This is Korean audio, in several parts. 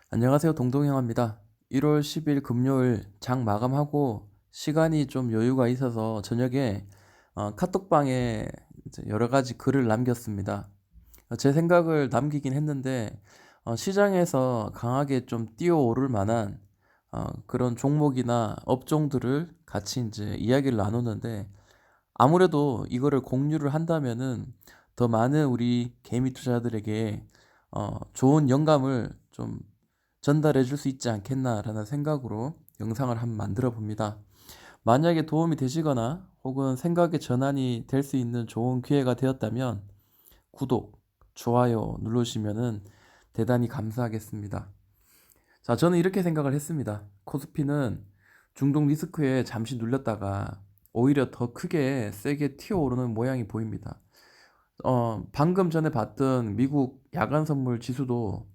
안녕하세요. 동동형입니다. 1월 10일 금요일 장 마감하고 시간이 좀 여유가 있어서 저녁에 카톡방에 이제 여러 가지 글을 남겼습니다. 제 생각을 남기긴 했는데 시장에서 강하게 좀 뛰어오를 만한 그런 종목이나 업종들을 같이 이제 이야기를 나누는데 아무래도 이거를 공유를 한다면은 더 많은 우리 개미 투자자들에게 좋은 영감을 좀 전달해 줄 수 있지 않겠나라는 생각으로 영상을 한번 만들어 봅니다. 만약에 도움이 되시거나 혹은 생각의 전환이 될 수 있는 좋은 기회가 되었다면 구독, 좋아요 누르시면은 대단히 감사하겠습니다. 자, 저는 이렇게 생각을 했습니다. 코스피는 중동 리스크에 잠시 눌렸다가 오히려 더 크게 세게 튀어오르는 모양이 보입니다. 방금 전에 봤던 미국 야간 선물 지수도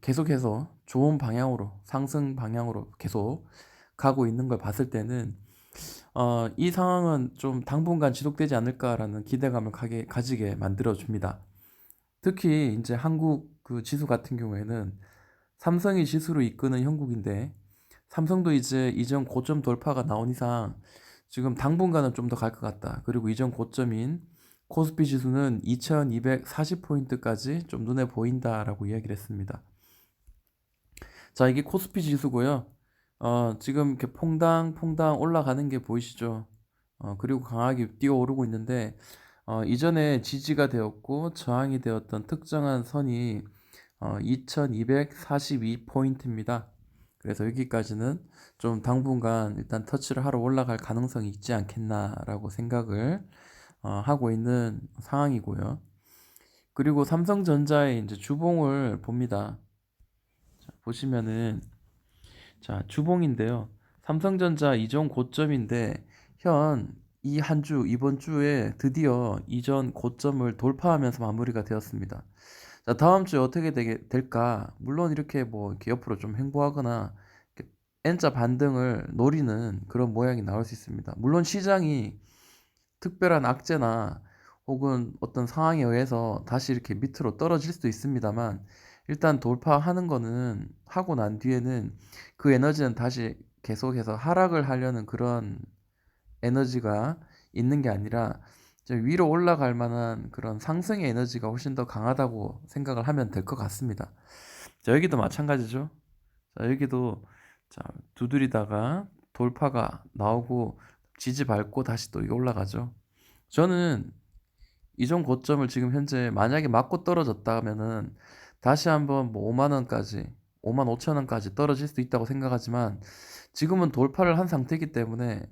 계속해서 좋은 방향으로, 상승 방향으로 계속 가고 있는 걸 봤을 때는 이 상황은 좀 당분간 지속되지 않을까라는 기대감을 가지게 만들어줍니다. 특히 이제 한국 그 지수 같은 경우에는 삼성이 지수를 이끄는 형국인데 삼성도 이제 이전 고점 돌파가 나온 이상 지금 당분간은 좀 더 갈 것 같다. 그리고 이전 고점인 코스피 지수는 2240포인트까지 좀 눈에 보인다라고 이야기를 했습니다. 자, 이게 코스피 지수고요. 지금 이렇게 퐁당퐁당 올라가는 게 보이시죠? 그리고 강하게 뛰어오르고 있는데 이전에 지지가 되었고 저항이 되었던 특정한 선이 2242포인트입니다. 그래서 여기까지는 좀 당분간 일단 터치를 하러 올라갈 가능성이 있지 않겠나라고 생각을 하고 있는 상황이고요. 그리고 삼성전자의 이제 주봉을 봅니다. 자, 보시면은 자, 주봉인데요. 삼성전자 이전 고점인데 현 이 한 주, 이번 주에 드디어 이전 고점을 돌파하면서 마무리가 되었습니다. 자, 다음 주에 어떻게 될까? 물론 이렇게 뭐 이렇게 옆으로 좀 횡보하거나 이렇게 N자 반등을 노리는 그런 모양이 나올 수 있습니다. 물론 시장이 특별한 악재나 혹은 어떤 상황에 의해서 다시 이렇게 밑으로 떨어질 수도 있습니다만 일단 돌파하는 거는 하고 난 뒤에는 그 에너지는 다시 계속해서 하락을 하려는 그런 에너지가 있는 게 아니라 이제 위로 올라갈 만한 그런 상승의 에너지가 훨씬 더 강하다고 생각을 하면 될 것 같습니다. 자, 여기도 마찬가지죠. 자, 여기도 자, 두드리다가 돌파가 나오고 지지 밟고 다시 또 올라가죠. 저는 이전 고점을 지금 현재 만약에 맞고 떨어졌다면은 다시 한번 뭐 5만 원까지 5만 5천 원까지 떨어질 수도 있다고 생각하지만 지금은 돌파를 한 상태이기 때문에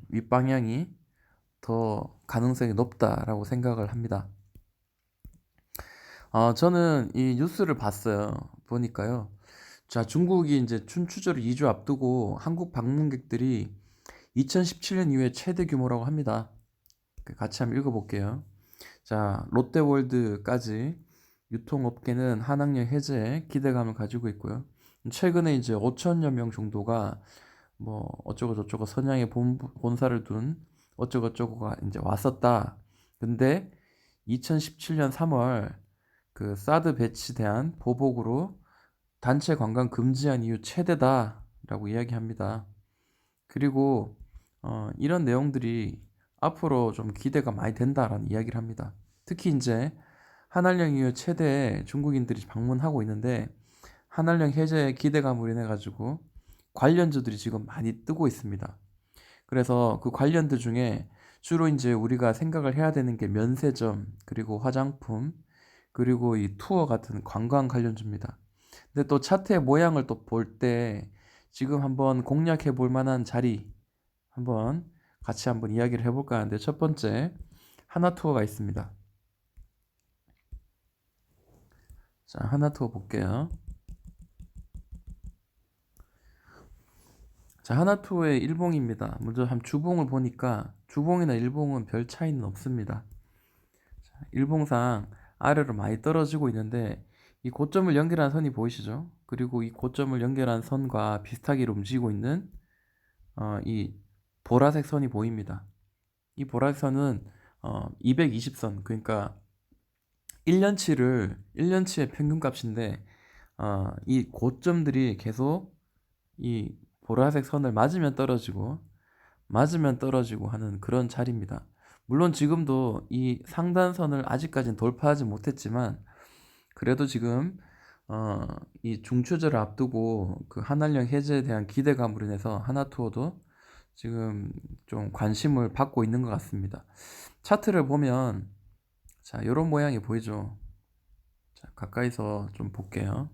윗방향이 더 가능성이 높다라고 생각을 합니다. 저는 이 뉴스를 봤어요. 보니까요. 자, 중국이 이제 춘추제를 2주 앞두고 한국 방문객들이 2017년 이후에 최대 규모라고 합니다. 같이 한번 읽어볼게요. 자, 롯데월드까지 유통업계는 한학령 해제에 기대감을 가지고 있고요. 최근에 이제 5천여 명 정도가 뭐 어쩌고 저쩌고 선양에 본사를 둔 어쩌고저쩌고가 이제 왔었다. 근데 2017년 3월 그 사드 배치대한 보복으로 단체 관광 금지한 이후 최대다라고 이야기합니다. 그리고 이런 내용들이 앞으로 좀 기대가 많이 된다라는 이야기를 합니다. 특히 이제 한알령 이후 최대 중국인들이 방문하고 있는데 한알령 해제에 기대감으로 인해 가지고 관련주들이 지금 많이 뜨고 있습니다. 그래서 그 관련들 중에 주로 이제 우리가 생각을 해야 되는 게 면세점, 그리고 화장품, 그리고 이 투어 같은 관광 관련주입니다. 근데 또 차트의 모양을 또 볼 때 지금 한번 공략해 볼 만한 자리 한번 같이 한번 이야기를 해볼까 하는데 첫 번째 하나투어가 있습니다. 자, 하나투어 볼게요. 자, 하나투어의 일봉입니다. 먼저 한 주봉을 보니까 주봉이나 일봉은 별 차이는 없습니다. 일봉상 아래로 많이 떨어지고 있는데 이 고점을 연결한 선이 보이시죠? 그리고 이 고점을 연결한 선과 비슷하게 움직이고 있는 이 보라색 선이 보입니다. 이 보라색 선은 220선 그러니까 1년치의 평균값인데 이 고점들이 계속 이 보라색 선을 맞으면 떨어지고 하는 그런 자리입니다. 물론 지금도 이 상단선을 아직까지는 돌파하지 못했지만 그래도 지금 어, 이 중추절을 앞두고 그 한알령 해제에 대한 기대감으로 인해서 하나투어도 지금 좀 관심을 받고 있는 것 같습니다. 차트를 보면 자, 이런 모양이 보이죠? 자, 가까이서 좀 볼게요.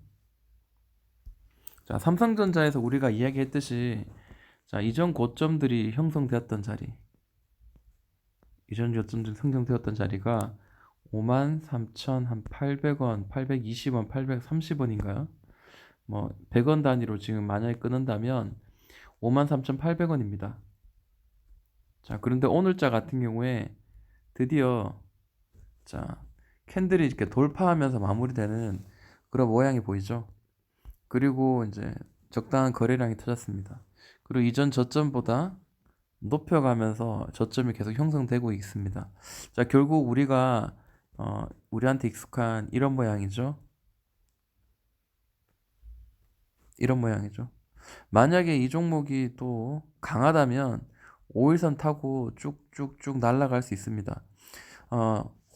자, 삼성전자에서 우리가 이야기했듯이 자, 이전 고점들이 형성되었던 자리, 이전 고점들이 형성되었던 자리가 53,800원, 820원, 830원인가요? 뭐 100원 단위로 지금 만약에 끊는다면 53,800원입니다. 자, 그런데 오늘자 같은 경우에 드디어 자, 캔들이 이렇게 돌파하면서 마무리되는 그런 모양이 보이죠? 그리고 이제 적당한 거래량이 터졌습니다. 그리고 이전 저점보다 높여가면서 저점이 계속 형성되고 있습니다. 자, 결국 우리한테 익숙한 이런 모양이죠. 이런 모양이죠. 만약에 이 종목이 또 강하다면 5일선 타고 쭉쭉쭉 날아갈 수 있습니다.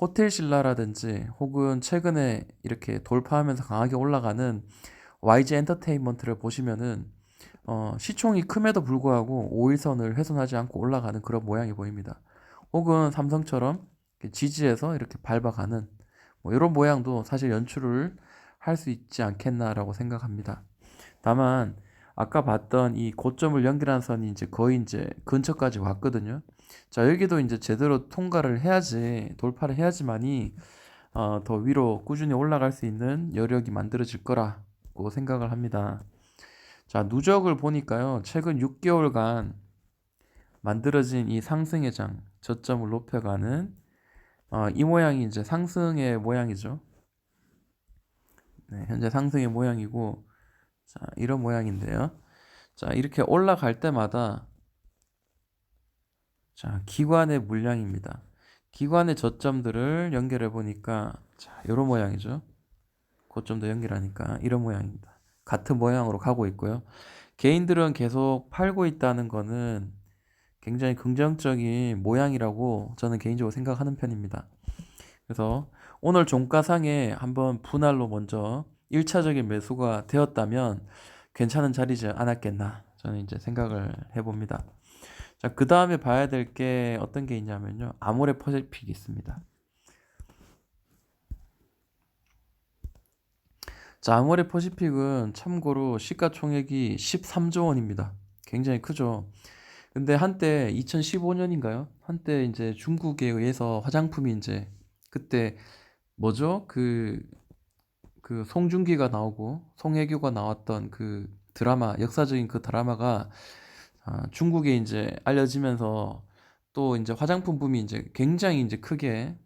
호텔신라라든지 혹은 최근에 이렇게 돌파하면서 강하게 올라가는 YG 엔터테인먼트를 보시면은 시총이 큼에도 불구하고 5일선을 훼손하지 않고 올라가는 그런 모양이 보입니다. 혹은 삼성처럼 지지해서 이렇게 밟아가는 뭐 이런 모양도 사실 연출을 할 수 있지 않겠나라고 생각합니다. 다만 아까 봤던 이 고점을 연결한 선이 이제 거의 이제 근처까지 왔거든요. 자, 여기도 이제 제대로 통과를 해야지, 돌파를 해야지만이 더 위로 꾸준히 올라갈 수 있는 여력이 만들어질 거라고 생각을 합니다. 자, 누적을 보니까요. 최근 6개월간 만들어진 이 상승의 장, 저점을 높여가는 이 모양이 이제 상승의 모양이죠. 네, 현재 상승의 모양이고, 자, 이런 모양인데요. 자, 이렇게 올라갈 때마다 자, 기관의 물량입니다. 기관의 저점들을 연결해 보니까 자, 이런 모양이죠. 고점도 연결하니까 이런 모양입니다. 같은 모양으로 가고 있고요. 개인들은 계속 팔고 있다는 거는 굉장히 긍정적인 모양이라고 저는 개인적으로 생각하는 편입니다. 그래서 오늘 종가상에 한번 분할로 먼저 1차적인 매수가 되었다면 괜찮은 자리지 않았겠나 저는 이제 생각을 해봅니다. 자, 그 다음에 봐야 될 게 어떤 게 있냐면요. 아모레퍼시픽이 있습니다. 자, 아모레퍼시픽은 참고로 시가총액이 13조 원입니다. 굉장히 크죠. 근데 한때 2015년인가요? 한때 이제 중국에 의해서 화장품이 이제 그때 뭐죠? 그 송중기가 나오고 송혜교가 나왔던 그 드라마, 역사적인 그 드라마가 중국에 이제 알려지면서 또 이제 화장품 붐이 이제 굉장히 이제 크게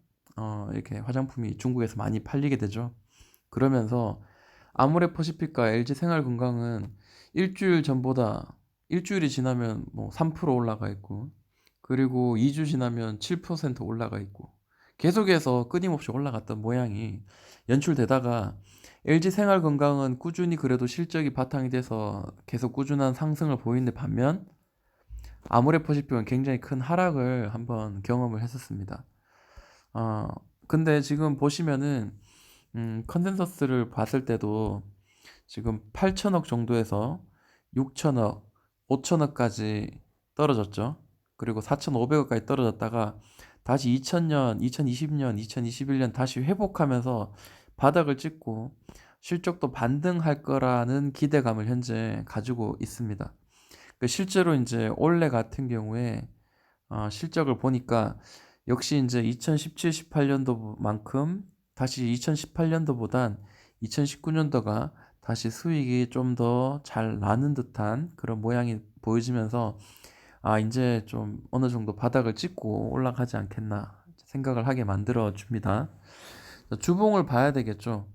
이렇게 화장품이 중국에서 많이 팔리게 되죠. 그러면서 아모레퍼시픽과 LG생활건강은 일주일 전보다 일주일이 지나면 뭐 3% 올라가 있고 그리고 2주 지나면 7% 올라가 있고 계속해서 끊임없이 올라갔던 모양이 연출되다가 LG생활건강은 꾸준히 그래도 실적이 바탕이 돼서 계속 꾸준한 상승을 보이는데 반면 아모레퍼시픽은 굉장히 큰 하락을 한번 경험을 했었습니다. 어, 근데 지금 보시면은 컨센서스를 봤을 때도 지금 8천억 정도에서 6천억, 5천억까지 떨어졌죠. 그리고 4,500억까지 떨어졌다가 다시 2000년, 2020년, 2021년 다시 회복하면서 바닥을 찍고 실적도 반등할 거라는 기대감을 현재 가지고 있습니다. 실제로 이제 올해 같은 경우에 실적을 보니까 역시 이제 2017, 18년도만큼 다시 2018년도보단 2019년도가 다시 수익이 좀 더 잘 나는 듯한 그런 모양이 보여지면서 이제 좀 어느 정도 바닥을 찍고 올라가지 않겠나 생각을 하게 만들어 줍니다. 주봉을 봐야 되겠죠.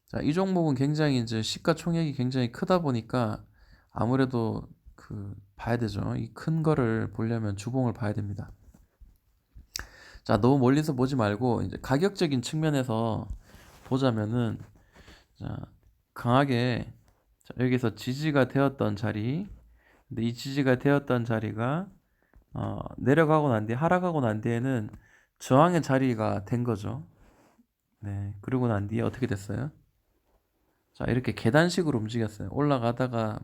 자, 이 종목은 굉장히 이제 시가총액이 굉장히 크다 보니까 아무래도 봐야 되죠. 이 큰 거를 보려면 주봉을 봐야 됩니다. 자, 너무 멀리서 보지 말고 이제 가격적인 측면에서 보자면은 자, 강하게 자, 여기서 지지가 되었던 자리, 근데 이 지지가 되었던 자리가 내려가고 난 뒤에 하락하고 난 뒤에는 저항의 자리가 된 거죠. 네, 그러고 난 뒤에 어떻게 됐어요? 자, 이렇게 계단식으로 움직였어요. 올라가다가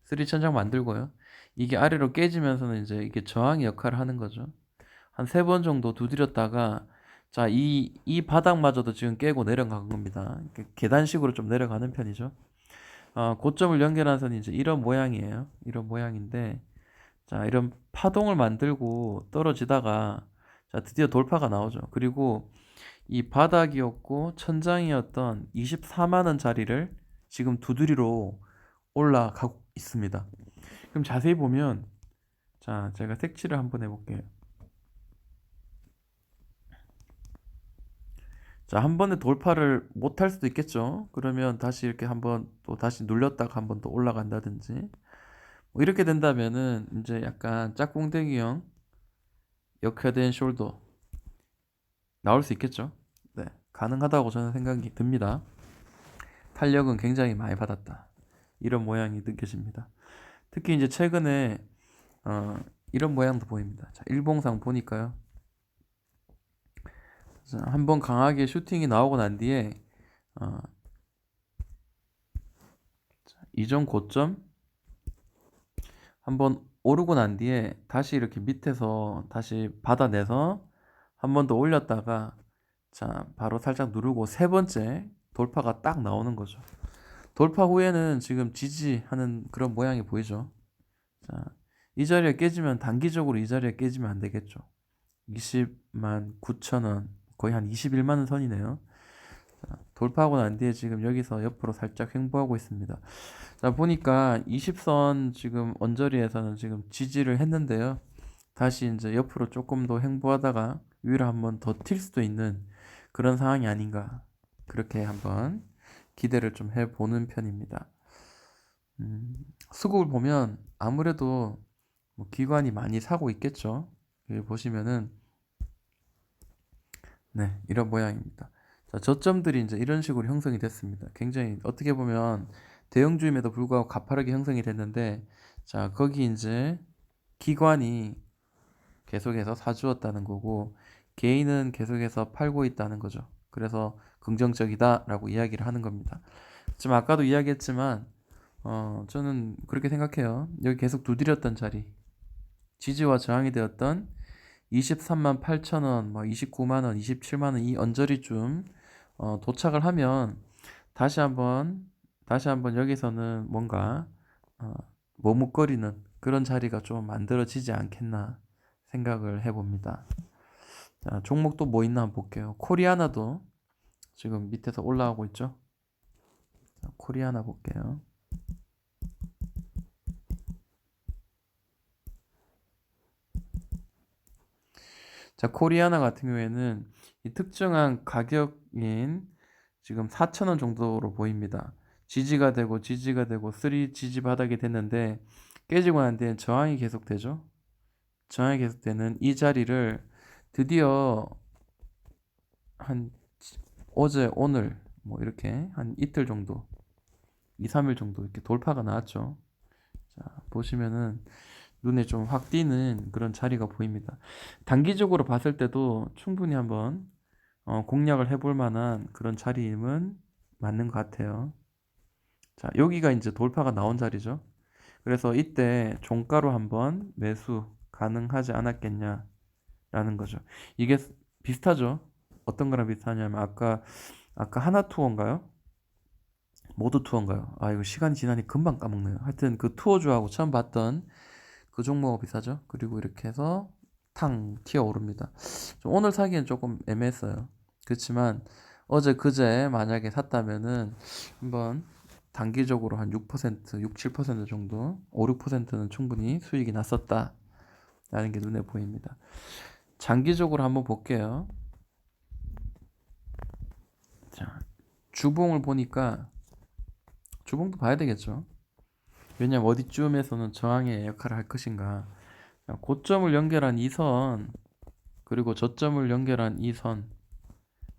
쓰리천장 만들고요. 이게 아래로 깨지면서는 이제 이게 저항의 역할을 하는 거죠. 한 3번 정도 두드렸다가 자, 이 바닥마저도 지금 깨고 내려간 겁니다. 계단식으로 좀 내려가는 편이죠. 고점을 연결한 선이 이제 이런 모양이에요. 이런 모양인데 자, 이런 파동을 만들고 떨어지다가 자, 드디어 돌파가 나오죠. 그리고 이 바닥이었고 천장이었던 24만 원짜리를 지금 두드리로 올라가고 있습니다. 그럼 자세히 보면 자, 제가 색칠을 한번 해볼게요. 자, 한 번에 돌파를 못 할 수도 있겠죠. 그러면 다시 이렇게 한번 또 다시 눌렸다가 한번 또 올라간다든지 뭐 이렇게 된다면은 이제 약간 짝꿍댕이형 역회된 숄더 나올 수 있겠죠. 네, 가능하다고 저는 생각이 듭니다. 탄력은 굉장히 많이 받았다. 이런 모양이 느껴집니다. 특히 이제 최근에 이런 모양도 보입니다. 자, 일봉상 보니까요. 한번 강하게 슈팅이 나오고 난 뒤에 어, 이전 고점 한번 오르고 난 뒤에 다시 이렇게 밑에서 다시 받아내서 한 번 더 올렸다가 자 바로 살짝 누르고 3번째 돌파가 딱 나오는 거죠. 돌파 후에는 지금 지지하는 그런 모양이 보이죠. 자, 이 자리가 깨지면 단기적으로 이 자리가 깨지면 안 되겠죠. 20만 9천 원 거의 한 21만 원 선이네요. 자, 돌파하고 난 뒤에 지금 여기서 옆으로 살짝 횡보하고 있습니다. 자, 보니까 20선 지금 언저리에서는 지금 지지를 했는데요. 다시 이제 옆으로 조금 더 횡보하다가 위로 한번 더 튈 수도 있는 그런 상황이 아닌가. 그렇게 한번 기대를 좀 해보는 편입니다. 수급을 보면 아무래도 뭐 기관이 많이 사고 있겠죠. 여기 보시면은 네, 이런 모양입니다. 자, 저점들이 이제 이런 식으로 형성이 됐습니다. 굉장히 어떻게 보면 대형주임에도 불구하고 가파르게 형성이 됐는데 자, 거기 이제 기관이 계속해서 사주었다는 거고 개인은 계속해서 팔고 있다는 거죠. 그래서 긍정적이다라고 이야기를 하는 겁니다. 지금 아까도 이야기했지만 저는 그렇게 생각해요. 여기 계속 두드렸던 자리 지지와 저항이 되었던 23만 8천 원, 뭐 29만 원, 27만 원 이 언저리쯤 도착을 하면 다시 한번 여기서는 뭔가 어, 머뭇거리는 그런 자리가 좀 만들어지지 않겠나 생각을 해봅니다. 자, 종목도 뭐 있나 한번 볼게요. 코리아나도 지금 밑에서 올라오고 있죠. 자, 코리아나 볼게요. 자, 코리아나 같은 경우에는 이 특정한 가격인 지금 4,000원 정도로 보입니다. 지지가 되고 3 지지 바닥이 됐는데 깨지고 난 뒤엔 저항이 계속되죠. 저항이 계속되는 이 자리를 드디어 한 어제 오늘 뭐 이렇게 한 이틀 정도 2, 3일 정도 이렇게 돌파가 나왔죠. 자, 보시면은 눈에 좀 확 띄는 그런 자리가 보입니다. 단기적으로 봤을 때도 충분히 한번 공략을 해볼 만한 그런 자리임은 맞는 것 같아요. 자, 여기가 이제 돌파가 나온 자리죠. 그래서 이때 종가로 한번 매수 가능하지 않았겠냐라는 거죠. 이게 비슷하죠. 어떤 거랑 비슷하냐면 아까 하나 투어인가요? 모두 투어인가요? 아, 이거 시간이 지나니 금방 까먹네요. 하여튼 그 투어주하고 처음 봤던 그 종목하고 비슷하죠. 그리고 이렇게 해서 탕 튀어 오릅니다. 오늘 사기엔 조금 애매했어요. 그렇지만 어제 그제 만약에 샀다면은 한번 단기적으로 한 6%, 6, 7% 정도, 5, 6%는 충분히 수익이 났었다라는 게 눈에 보입니다. 장기적으로 한번 볼게요. 자, 주봉을 보니까 주봉도 봐야 되겠죠. 왜냐면 어디쯤에서는 저항의 역할을 할 것인가. 고점을 연결한 이 선, 그리고 저점을 연결한 이 선.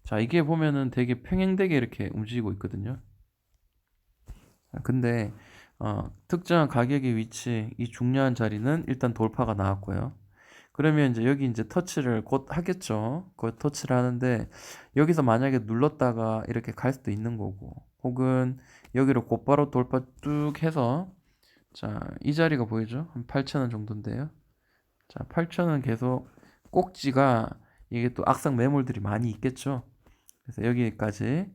자, 이게 보면은 되게 평행되게 이렇게 움직이고 있거든요. 근데 특정한 가격의 위치, 이 중요한 자리는 일단 돌파가 나왔고요. 그러면 이제 여기 이제 터치를 곧 하겠죠. 곧 터치를 하는데 여기서 만약에 눌렀다가 이렇게 갈 수도 있는 거고, 혹은 여기로 곧바로 돌파 뚝 해서, 자, 이 자리가 보이죠? 한 8,000원 정도인데요. 자, 8,000원 계속 꼭지가, 이게 또 악성 매물들이 많이 있겠죠. 그래서 여기까지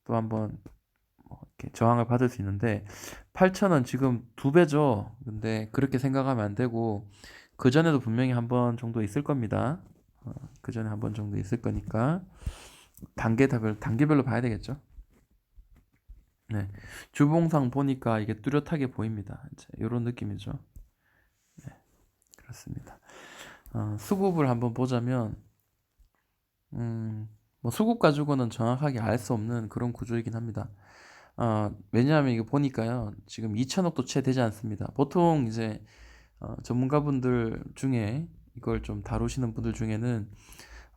또 한번 이렇게 저항을 받을 수 있는데, 8,000원 지금 두 배죠. 근데 그렇게 생각하면 안 되고, 그 전에도 분명히 한 번 정도 있을 겁니다. 그 전에 한 번 정도 있을 거니까 단계별로 봐야 되겠죠. 네, 주봉상 보니까 이게 뚜렷하게 보입니다. 이제 이런 느낌이죠. 네, 그렇습니다. 수급을 한번 보자면, 뭐 수급 가지고는 정확하게 알 수 없는 그런 구조이긴 합니다. 왜냐하면 이거 보니까요, 지금 2천억도 채 되지 않습니다. 보통 이제 전문가분들 중에 이걸 좀 다루시는 분들 중에는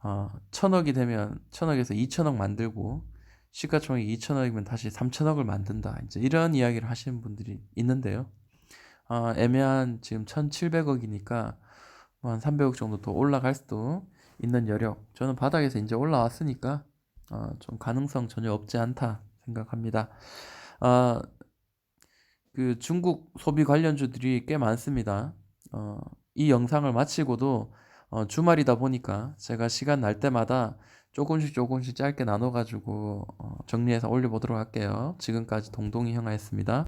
1,000억이 되면 1,000억에서 2천억 만들고, 시가총액이 2천억이면 다시 3천억을 만든다, 이제 이런 이야기를 하시는 분들이 있는데요. 애매한 지금 1,700억이니까 한 300억 정도 더 올라갈 수도 있는 여력. 저는 바닥에서 이제 올라왔으니까 좀 가능성 전혀 없지 않다 생각합니다. 어, 그 중국 소비 관련주들이 꽤 많습니다. 이 영상을 마치고도 주말이다 보니까 제가 시간 날 때마다 조금씩 짧게 나눠가지고 정리해서 올려보도록 할게요. 지금까지 동동이 형아였습니다.